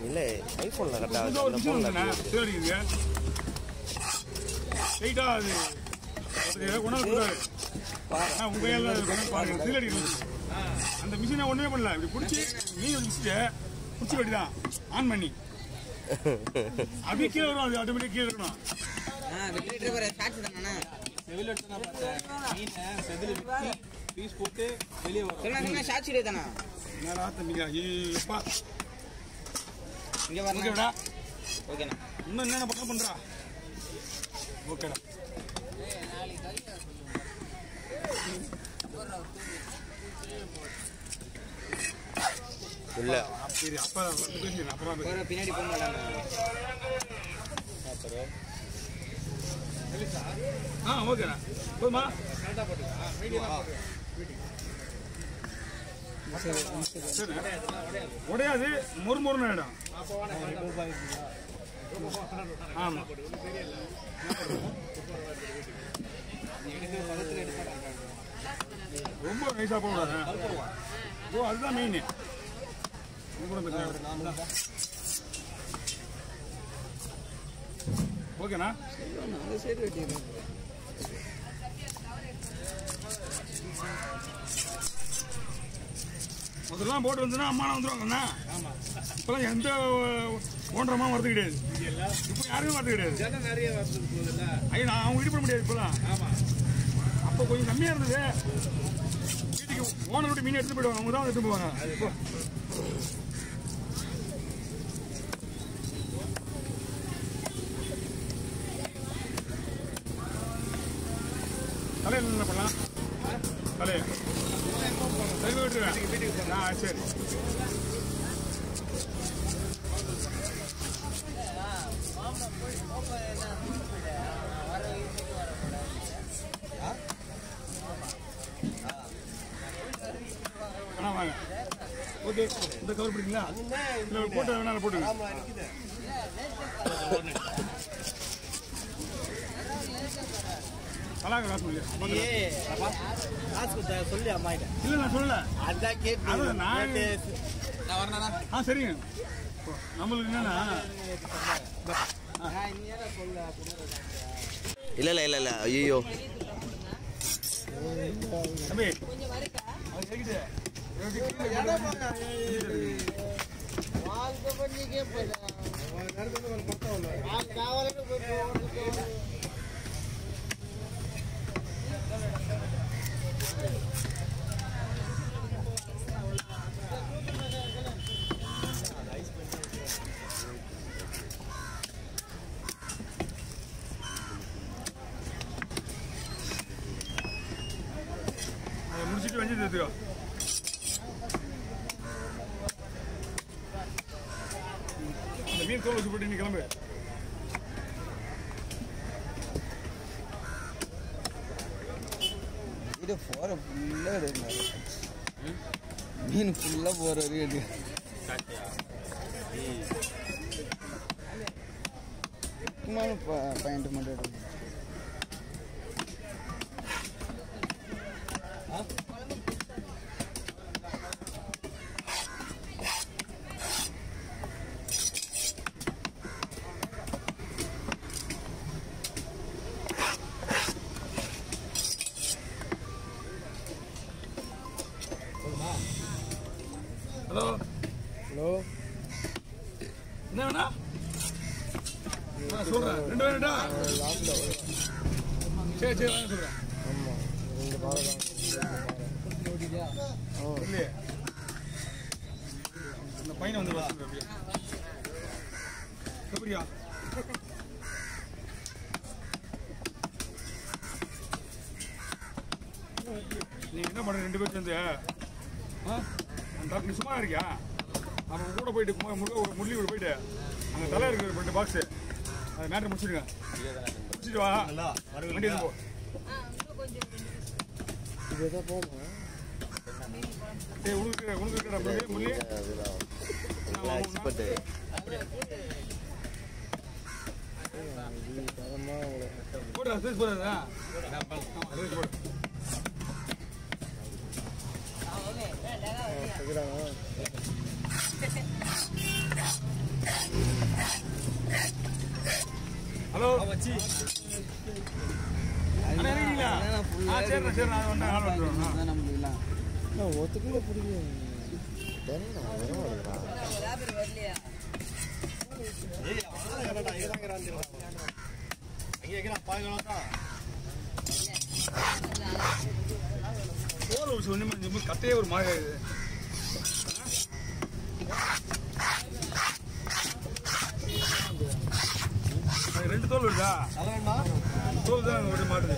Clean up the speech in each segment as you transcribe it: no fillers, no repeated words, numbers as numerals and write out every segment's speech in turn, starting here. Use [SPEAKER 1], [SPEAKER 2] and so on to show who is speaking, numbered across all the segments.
[SPEAKER 1] இல்லை ஐஃபோனில் கரெக்டாக
[SPEAKER 2] அந்த மிஷினை ஒன்றுமே பண்ணல. இப்படி பிடிச்சி மீன் வச்சுட்டு பிடிச்சி கட்டிதான் ஆன் பண்ணி அப்படியே கீழே வரும். அது ஆட்டோமேட்டிக் கீழே இருக்கணும். இன்னும் என்ன பண்றா? ஓகேடா.
[SPEAKER 1] இல்ல
[SPEAKER 3] பின்னாடி போக
[SPEAKER 2] ஓகேண்ணா போதுமா? உடையாது, முறுமுறுன்னு இடம். ஆமா ரொம்ப நைஸா போடாது. ஓ அதுதான் மெயின். ஓகேண்ணா. முதல்லாம் போட்டு வந்துன்னா அம்மா வந்துருவாங்கண்ணா. இப்பெல்லாம் எந்த ஓன்றமா வரது கிடையாது. இப்போ யாருமே வரது கிடையாது.
[SPEAKER 4] நிறைய
[SPEAKER 2] ஐயா நான் அவங்க இது பண்ண முடியாது. இப்பெல்லாம் அப்போ கொஞ்சம் கம்மியா இருந்தது. வீட்டுக்கு ஓனர் விட்டு மீன் எடுத்துட்டு போயிடுவாங்க. அவங்க தான் எடுத்துட்டு போவாங்க. தலையில் என்ன பண்ணலாம்? தலையை விட்டுருவேன். சரி அண்ணா வாங்க. ஓகே இந்த கவர் பிடிங்களா? இல்லை போட்டு வேணாலும் போட்டுங்க. அழகா காசு சொல்லி
[SPEAKER 4] சொல்லி அம்மா
[SPEAKER 2] இல்லை நான் சொல்லல.
[SPEAKER 4] அதான் கேட்டு
[SPEAKER 2] நான் வரேன். சரிங்க. நம்மளுக்கு என்னன்னா
[SPEAKER 1] இல்லை இல்லை இல்லை இல்லை ஐயோ
[SPEAKER 2] தம்பி முடிச்சுட்டு வந்து எடுத்துக்கோ. இந்த மீன் தோல் வச்சு போட்டு நீ கிளம்பு.
[SPEAKER 3] இது போற ஃபுல்லா மீன் ஃபுல்லா போற ரேட்டு பாயிண்ட் மட்டும் எடுக்கணும்.
[SPEAKER 2] ஹலோ
[SPEAKER 3] ஹலோ
[SPEAKER 2] என்ன வேணா சொல்றேன். 2 வேணுடா. சரி சரி வாங்க சொல்றேன்.
[SPEAKER 3] ஆமாம் ரெண்டு பாறை
[SPEAKER 2] இல்லையே இந்த பையனை வந்து எப்படியா நீ என்ன பண்ண 2 பேர் சேர்ந்து நீ சும்மா இருக்கியா? அவன் கூட போயிட்டு முரளி கூட போயிட்டு அங்கே தலை இருக்கிற 2 பாக்ஸு அதை மேட்ரு முடிச்சுடுங்க. முடிச்சுட்டு வா வண்டி போ.
[SPEAKER 3] இதுதான் போமா.
[SPEAKER 2] உனக்கு இருக்கிற முரளி
[SPEAKER 1] எக்ஸ்பர்ட்
[SPEAKER 2] போடு சைஸ் போடாதா? போடு ஹலோ வச்சி அண்ணா இருக்கீங்களா சரிண்ணா சரிண்ணா அது ஒன்றா ஆள் வந்துடுவோம்
[SPEAKER 3] ஒத்துக்கிட்ட பிடிக்கும்
[SPEAKER 2] தோல் வச்சு ஒன்றுமே கட்டையே ஒரு மாதிரி ஆகுது ரெண்டு தோல் வருதா தோல் தான் ஒரு மாட்டுது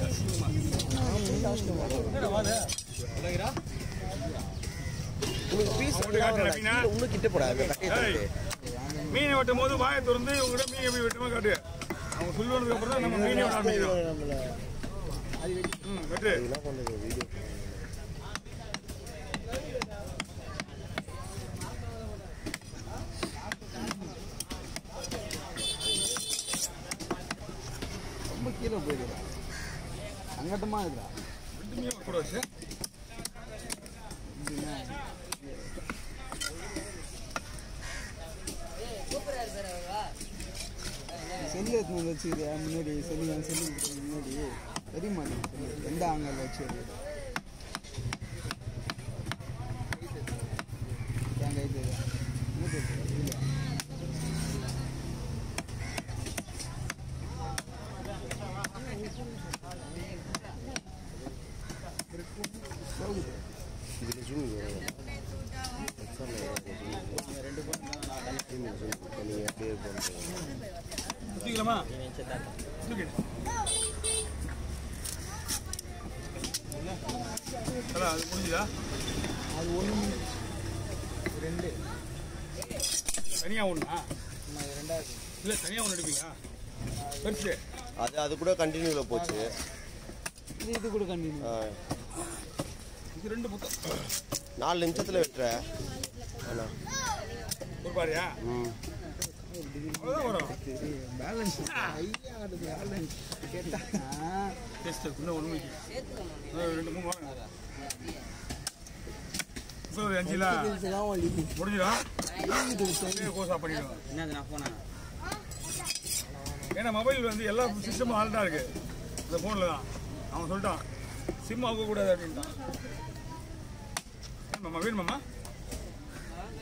[SPEAKER 2] மீனை வெட்டும் போது வாயை திறந்து உங்ககிட்ட மீன் எப்படி வெட்டுமா காட்டு அவங்க சொல்லுவதுக்கு அப்புறம் தான் நம்ம மீனை வெட்ட ஆரம்பிக்கிறோம் வெட்டு
[SPEAKER 3] ரொம்ப கீழே போயிடுறா சங்கட்டமா இருக்குடா
[SPEAKER 2] ரெண்டு மீன் கூட வச்சு
[SPEAKER 3] செல்லு எடுத்து வச்சுக்கிறியா முன்னாடி செல்லு முன்னாடி தெரிய மாட்டேங்குது எந்த ஆங்கல் வச்சு என் கை தெரியும்
[SPEAKER 2] சுத்திக்கலாமா அது முடிஞ்சுதா
[SPEAKER 3] அது ஒன்று ரெண்டு
[SPEAKER 2] தனியா ஒண்ணா
[SPEAKER 3] ரெண்டாவது
[SPEAKER 2] இல்ல தனியா ஒன்று எடுப்பீங்களா பெருசு
[SPEAKER 1] அது கூட கண்டினியூல போச்சு
[SPEAKER 3] இது கூட கண்டினியூ
[SPEAKER 2] இது ரெண்டு மொத்தம்
[SPEAKER 1] 4 நிமிஷத்துல வெட்டுற அண்ணா
[SPEAKER 2] ஒரு பாரியா அவ்வளோதான் வரும்
[SPEAKER 3] பேலன்ஸ் பேலன்ஸ் கேட்டா
[SPEAKER 2] டெஸ்ட் இன்னும் ஒன்று ரெண்டு மூணு வாங்க இப்போ ஒரு 5 முடிஞ்சிடும் கோசா பண்ணிடுவோம் ஏன்னா மொபைல் வந்து எல்லா சிஸ்டமும் ஆல்டாக இருக்கு இந்த ஃபோனில் தான் அவன் சொல்லிட்டான் சிம் ஆகக்கூடாது அப்படின்ட்டான் ஏன்மாம்மா வேணுமாம்மா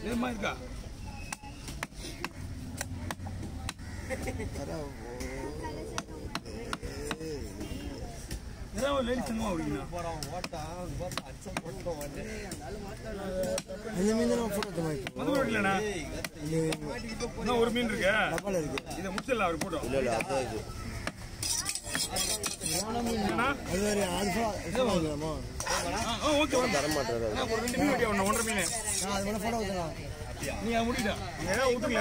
[SPEAKER 2] வேணுமா இருக்கா ஏதாவது லேடி சினிமா அப்படின்னா
[SPEAKER 3] அந்த மீன் தான் போட்டோ
[SPEAKER 2] மதுரை இல்லைண்ணா இன்னும் ஒரு மீன் இருக்கு இதை முடிச்சிடலாம் அவர் போட்டோம்
[SPEAKER 1] இல்ல அதான் இது
[SPEAKER 2] ஓகே
[SPEAKER 1] தர மாட்டாரு
[SPEAKER 2] ஒரு 2 மீன் வெட்டியா 1.5 மீன்
[SPEAKER 3] அது மேலே போட்டோ ஊற்றலாம்
[SPEAKER 2] நீ முடிட்டா ஏதாவது ஊற்றுங்க